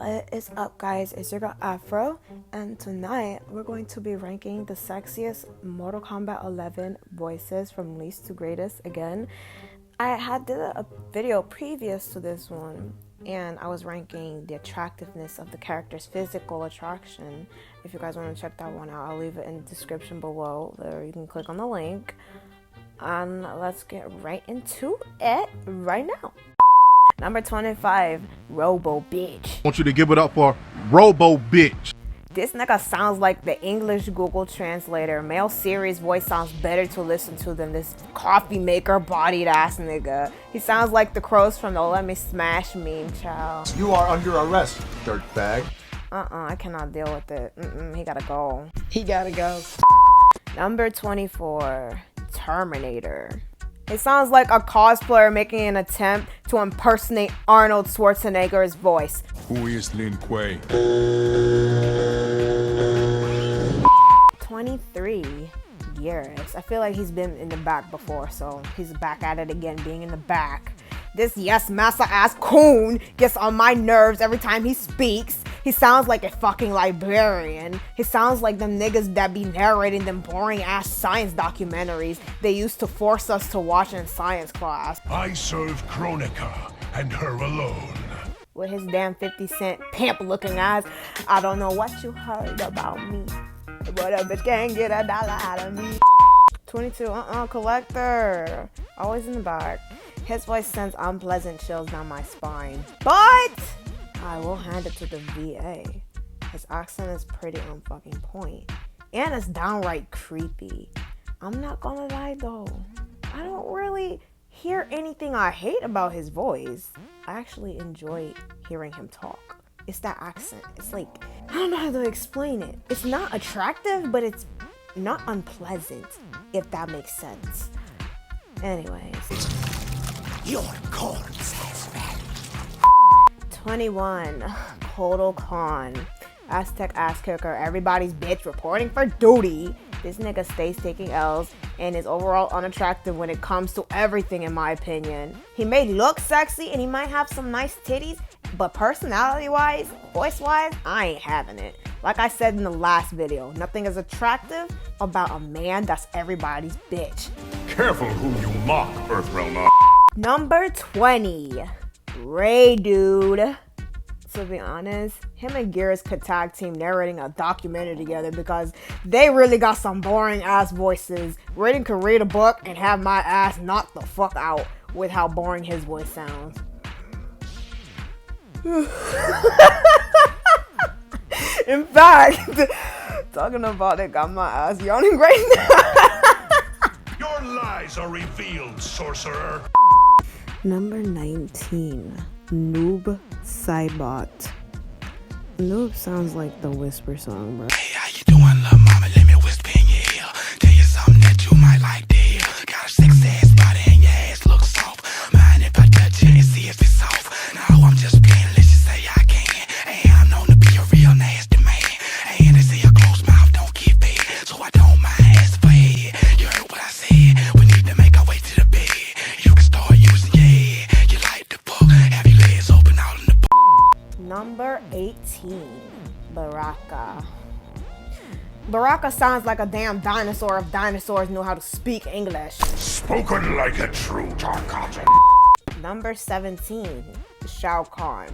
What is up, guys? It's your girl Afro, and tonight we're going to be ranking the sexiest Mortal Kombat 11 voices from least to greatest again. I did a video previous to this one, and I was ranking the attractiveness of the character's physical attraction. If you guys want to check that one out, I'll leave it in the description below. There, you can click on the link. And let's get right into it right now. Number 25, Robo Bitch. I want you to give it up for Robo Bitch. This nigga sounds like the English Google translator. Male Siri's voice sounds better to listen to than this coffee maker bodied ass nigga. He sounds like the crows from the Let Me Smash meme, child. You are under arrest, dirtbag. I cannot deal with it. He gotta go. He gotta go. Number 24, Terminator. It sounds like a cosplayer making an attempt to impersonate Arnold Schwarzenegger's voice. Who is Lin Kuei? 23, Geras. I feel like he's been in the back before, so he's back at it again, being in the back. This yes massa ass coon gets on my nerves every time he speaks. He sounds like a fucking librarian. He sounds like them niggas that be narrating them boring ass science documentaries they used to force us to watch in science class. I serve Kronika and her alone. With his damn 50 cent pimp looking ass. I don't know what you heard about me, but a bitch can't get $1 out of me. 22, collector. Always in the back. His voice sends unpleasant chills down my spine. But I will hand it to the VA. His accent is pretty on fucking point. And it's downright creepy. I'm not gonna lie though. I don't really hear anything I hate about his voice. I actually enjoy hearing him talk. It's that accent. It's like, I don't know how to explain it. It's not attractive, but it's not unpleasant, if that makes sense. Anyways. Your corpse has value. 21, Kotal Khan. Aztec ass kicker, everybody's bitch reporting for duty. This nigga stays taking L's and is overall unattractive when it comes to everything, in my opinion. He may look sexy and he might have some nice titties, but personality-wise, voice-wise, I ain't having it. Like I said in the last video, nothing is attractive about a man that's everybody's bitch. Careful who you mock, Earthrealm. Number 20, Ray Dude. To be honest, him and Geras could tag team narrating a documentary together because they really got some boring ass voices. Raiden could read a book and have my ass knocked the fuck out with how boring his voice sounds. In fact, talking about it got my ass yawning right now. Your lies are revealed, sorcerer. Number 19, Noob Saibot. Noob sounds like the Whisper song, bro. Hey, how you doing, little mama? Let me whisper in your ear. Tell you something that you might like to hear. Got a sexy ass body and your ass looks soft. Mind if I touch it and see if it's soft? No, I'm just playing. Let's just say I can. Hey, I'm known to be a real nasty man. And they say a closed mouth don't get fed, so I don't mind asking for head. You heard what I said? We need to make our way to the bed. You can start using your head. You like the book, have your legs open out in the book. Number 18, Baraka. Baraka sounds like a damn dinosaur if dinosaurs knew how to speak English. Spoken like a true Tarkatan. Number 17, Shao Khan.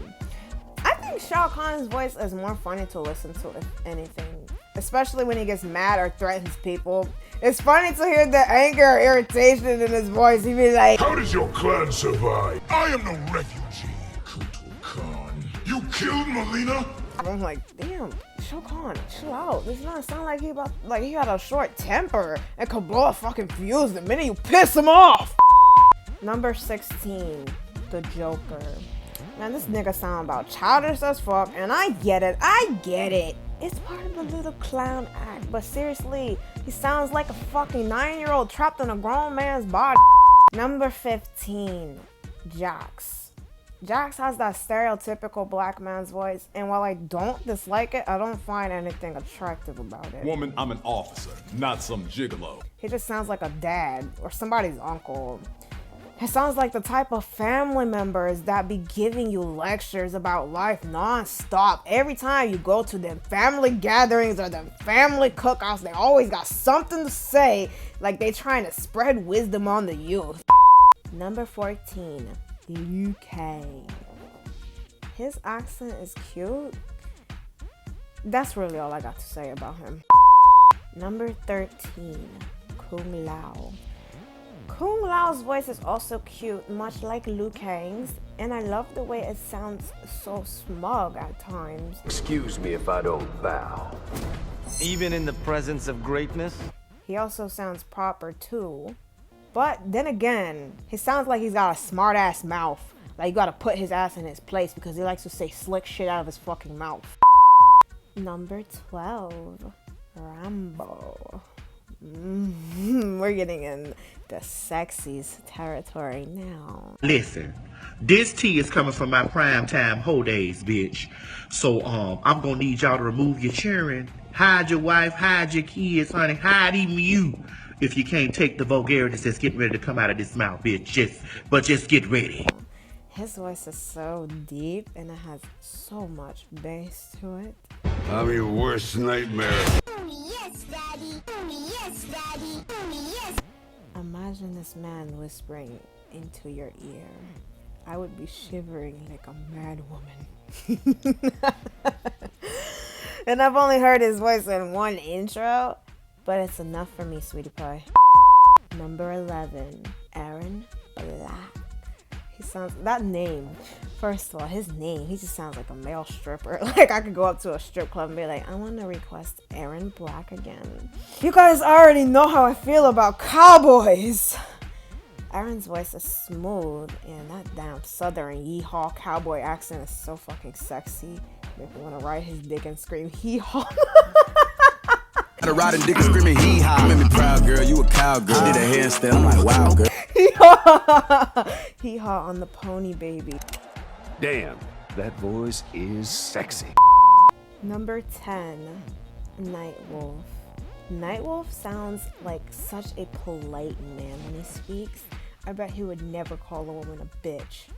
I think Shao Khan's voice is more funny to listen to, if anything. Especially when he gets mad or threatens people. It's funny to hear the anger or irritation in his voice. He'd be like, How does your clan survive? I am no refugee, Kutul Khan. You killed Melina? I'm like, damn, Shao Khan, chill out. This doesn't sound like he got a short temper and could blow a fucking fuse the minute you piss him off. Number 16, the Joker. Man, this nigga sound about childish as fuck, and I get it. It's part of the little clown act, but seriously, he sounds like a fucking 9-year-old trapped in a grown man's body. Number 15, Jax. Jax has that stereotypical black man's voice, and while I don't dislike it, I don't find anything attractive about it. Woman, I'm an officer, not some gigolo. He just sounds like a dad or somebody's uncle. It sounds like the type of family members that be giving you lectures about life non-stop. Every time you go to them family gatherings or them family cookouts, they always got something to say, like they trying to spread wisdom on the youth. Number 14, Liu Kang. His accent is cute. That's really all I got to say about him. Number 13, Kumilao. Kumilao's voice is also cute, much like Liu Kang's, and I love the way it sounds so smug at times. Excuse me if I don't bow. Even in the presence of greatness? He also sounds proper too. But then again, he sounds like he's got a smart ass mouth. Like you gotta put his ass in his place because he likes to say slick shit out of his fucking mouth. Number 12, Rambo. We're getting in the sexiest territory now. Listen, this tea is coming from my prime time whole days, bitch. So I'm gonna need y'all to remove your children, hide your wife, hide your kids, honey, hide even you. If you can't take the vulgarities that's getting ready to come out of this mouth, bitch, just get ready. His voice is so deep and it has so much bass to it. I'm your worst nightmare. Yes, Daddy. Yes, Daddy. Yes. Imagine this man whispering into your ear. I would be shivering like a mad woman. And I've only heard his voice in one intro, but it's enough for me, sweetie pie. Number 11, Aaron Black. He sounds, that name, first of all, his name, he just sounds like a male stripper. Like I could go up to a strip club and be like, I want to request Aaron Black again. You guys already know how I feel about cowboys. Aaron's voice is smooth and that damn southern yeehaw cowboy accent is so fucking sexy. Make me want to ride his dick and scream hee-haw. Got a riding dick screaming hee-haw. You made me proud, girl. You a cowgirl. Did a handstand. I'm like, wow, girl. Hee-haw on the pony, baby. Damn, that voice is sexy. Number 10, Nightwolf. Nightwolf sounds like such a polite man when he speaks. I bet he would never call a woman a bitch.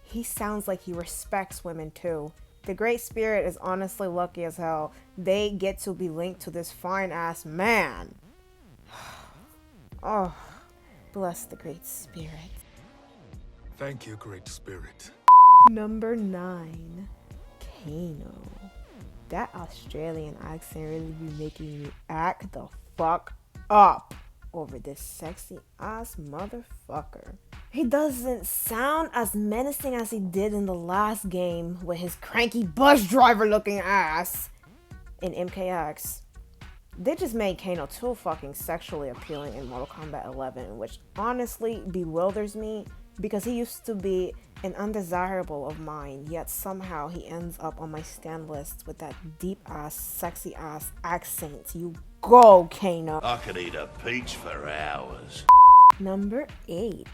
He sounds like he respects women too. The Great Spirit is honestly lucky as hell. They get to be linked to this fine-ass man. Oh, bless the Great Spirit. Thank you, Great Spirit. Number 9, Kano. That Australian accent really be making me act the fuck up over this sexy ass motherfucker. He doesn't sound as menacing as he did in the last game with his cranky bus driver looking ass in MKX. They just made Kano too fucking sexually appealing in Mortal Kombat 11, which honestly bewilders me because he used to be an undesirable of mine, yet somehow he ends up on my stand list with that deep ass, sexy ass accent. You go, Kano. I could eat a peach for hours. Number 8,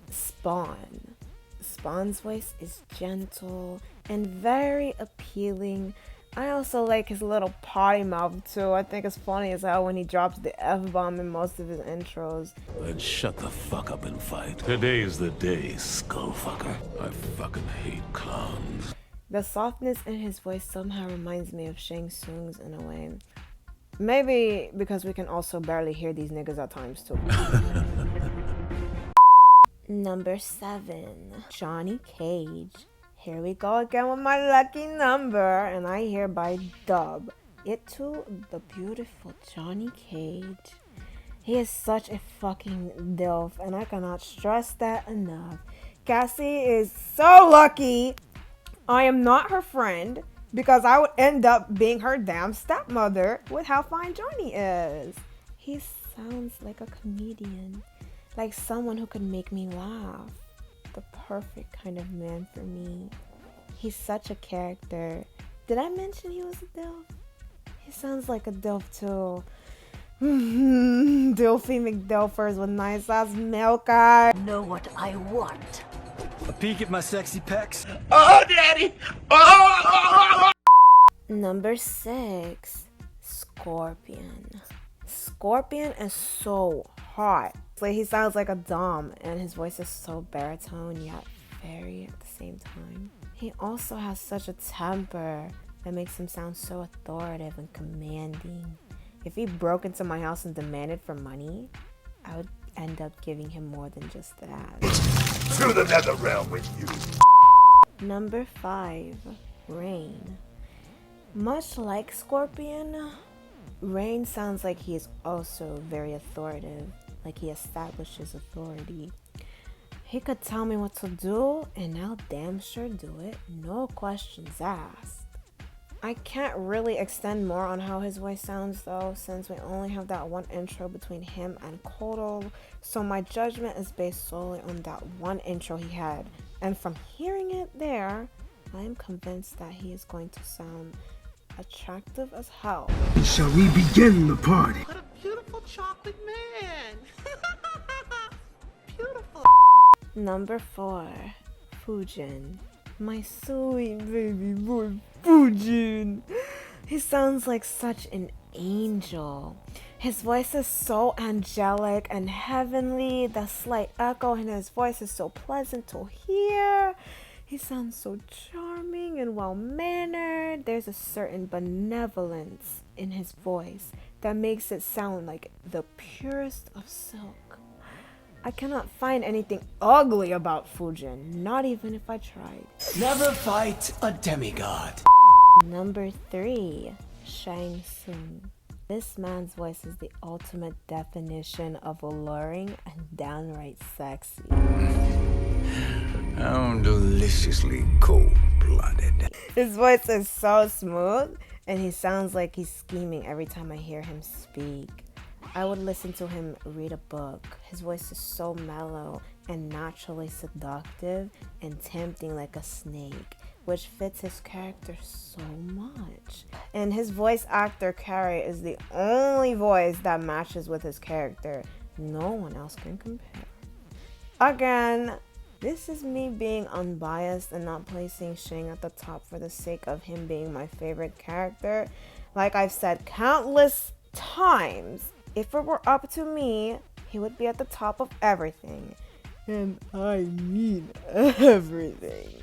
Spawn. Spawn's voice is gentle and very appealing. I also like his little potty mouth too. I think it's funny as hell when he drops the F-bomb in most of his intros. Then shut the fuck up and fight. Today's the day, skullfucker. I fucking hate clowns. The softness in his voice somehow reminds me of Shang Tsung's in a way. Maybe because we can also barely hear these niggas at times too. Number 7, Johnny Cage. Here we go again with my lucky number, and I hereby dub it to the beautiful Johnny Cage. He is such a fucking dilf, and I cannot stress that enough. Cassie is so lucky I am not her friend, because I would end up being her damn stepmother with how fine Johnny is. He sounds like a comedian, like someone who could make me laugh. The perfect kind of man for me. He's such a character. Did I mention he was a dilf? He sounds like a dilf too. Dilfy McDilfers with nice ass milk eye. Know what I want. A peek at my sexy pecs? Oh, daddy! Oh! Number 6, Scorpion. Scorpion is so hot. Like, he sounds like a dom, and his voice is so baritone yet fairy at the same time. He also has such a temper that makes him sound so authoritative and commanding. If he broke into my house and demanded for money, I would end up giving him more than just that. To the nether realm with you. Number 5, Rain. Much like Scorpion, Rain sounds like he is also very authoritative, like he establishes authority. He could tell me what to do, and I'll damn sure do it, no questions asked. I can't really extend more on how his voice sounds though, since we only have that one intro between him and Kodo, so my judgment is based solely on that one intro he had, and from hearing it there, I am convinced that he is going to sound attractive as hell. Shall we begin the party? What a beautiful chocolate man! Beautiful. Number 4, Fujin. My sweet baby boy, Fujin. He sounds like such an angel. His voice is so angelic and heavenly. The slight echo in his voice is so pleasant to hear. He sounds so charming and well-mannered. There's a certain benevolence in his voice that makes it sound like the purest of silk. I cannot find anything ugly about Fujin, not even if I tried. Never fight a demigod. Number 3, Shang Tsung. This man's voice is the ultimate definition of alluring and downright sexy. I'm deliciously cold-blooded. His voice is so smooth, and he sounds like he's scheming every time I hear him speak. I would listen to him read a book. His voice is so mellow and naturally seductive and tempting like a snake, which fits his character so much. And his voice actor, Carrie, is the only voice that matches with his character. No one else can compare. Again, this is me being unbiased and not placing Shang at the top for the sake of him being my favorite character. Like I've said countless times, if it were up to me, he would be at the top of everything. And I mean everything.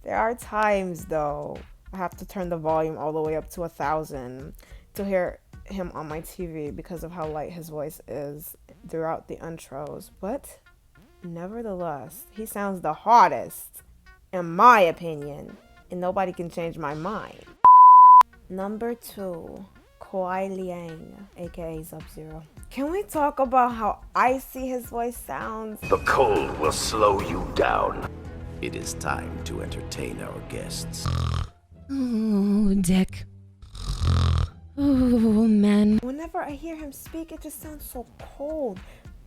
There are times though, I have to turn the volume all the way up to 1,000 to hear him on my TV because of how light his voice is throughout the intros. But nevertheless, he sounds the hottest, in my opinion, and nobody can change my mind. Number 2, Kuai Liang, aka Sub-Zero. Can we talk about how icy his voice sounds? The cold will slow you down. It is time to entertain our guests. Oh, Dick. Oh, man. Whenever I hear him speak, it just sounds so cold,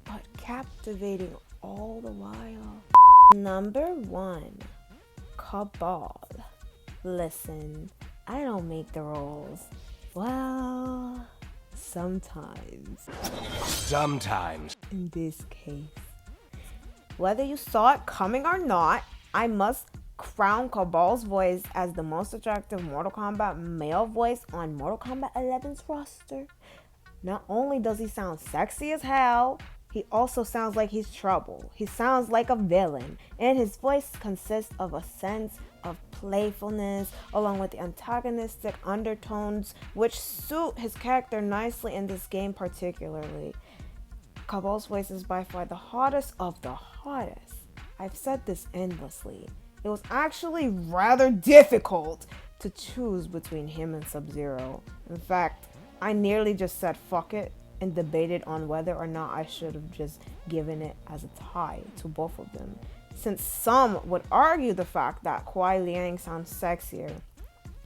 but captivating all the while. Number 1, Cabal. Listen, I don't make the rules. Well, sometimes. Sometimes. In this case. Whether you saw it coming or not, I must crown Cabal's voice as the most attractive Mortal Kombat male voice on Mortal Kombat 11's roster. Not only does he sound sexy as hell, he also sounds like he's trouble. He sounds like a villain, and his voice consists of a sense of playfulness along with the antagonistic undertones which suit his character nicely in this game particularly. Cabal's voice is by far the hottest of the hottest. I've said this endlessly. It was actually rather difficult to choose between him and Sub-Zero. In fact, I nearly just said fuck it and debated on whether or not I should have just given it as a tie to both of them, since some would argue the fact that Kuai Liang sounds sexier.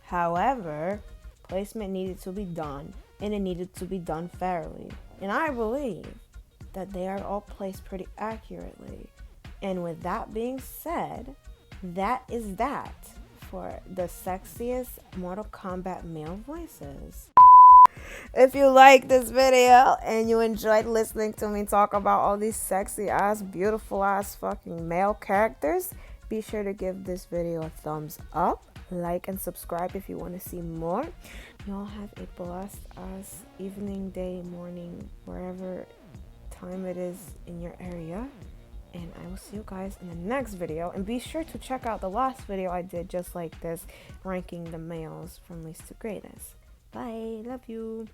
However, placement needed to be done, and it needed to be done fairly. And I believe that they are all placed pretty accurately. And with that being said, that is that for the sexiest Mortal Kombat male voices. If you like this video and you enjoyed listening to me talk about all these sexy ass, beautiful ass fucking male characters, be sure to give this video a thumbs up, like and subscribe if you want to see more. Y'all have a blessed ass evening, day, morning, wherever time it is in your area. And I will see you guys in the next video. And be sure to check out the last video I did just like this, ranking the males from least to greatest. Bye. Love you.